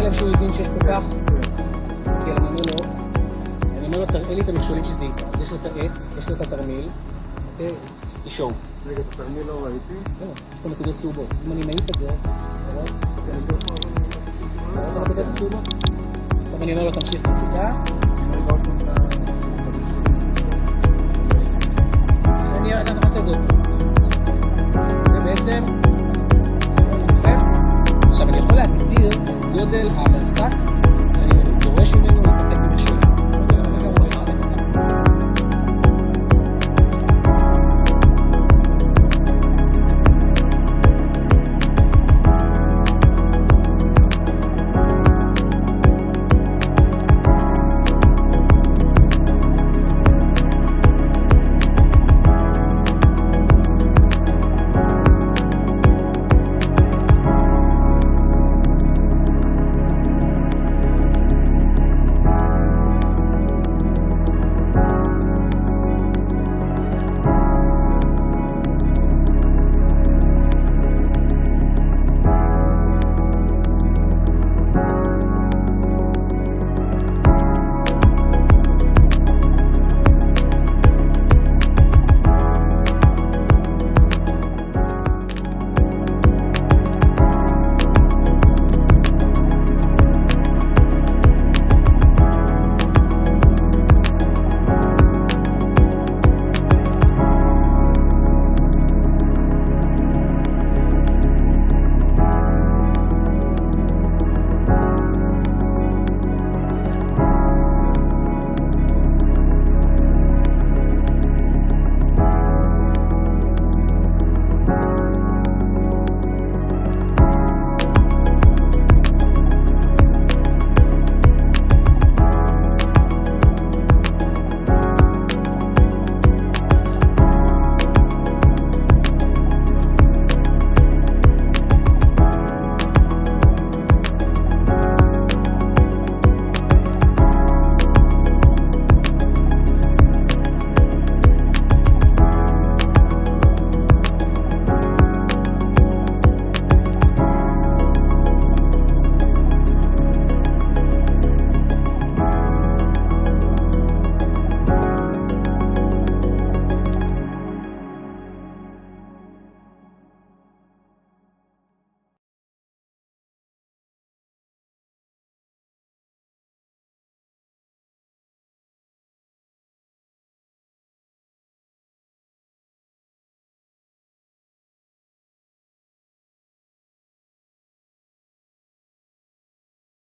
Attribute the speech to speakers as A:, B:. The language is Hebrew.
A: לב שהוא הבין שיש כל כך. אני אומר לו, תראה לי את המכשולים שזה איתה. אז יש לו את העץ, יש לו את התרמיל. תשאו.
B: רגע, את התרמיל לא ראיתי.
A: יש פה נקודות צהובות. אם אני מעיף את זה, אתה רואה את הנקודות הצהובות? עכשיו אני אומר לו, תמשיך בנחיתה. אתה נכנס את זה. ובעצם, עכשיו אני יכול להגדיר גודל המרחק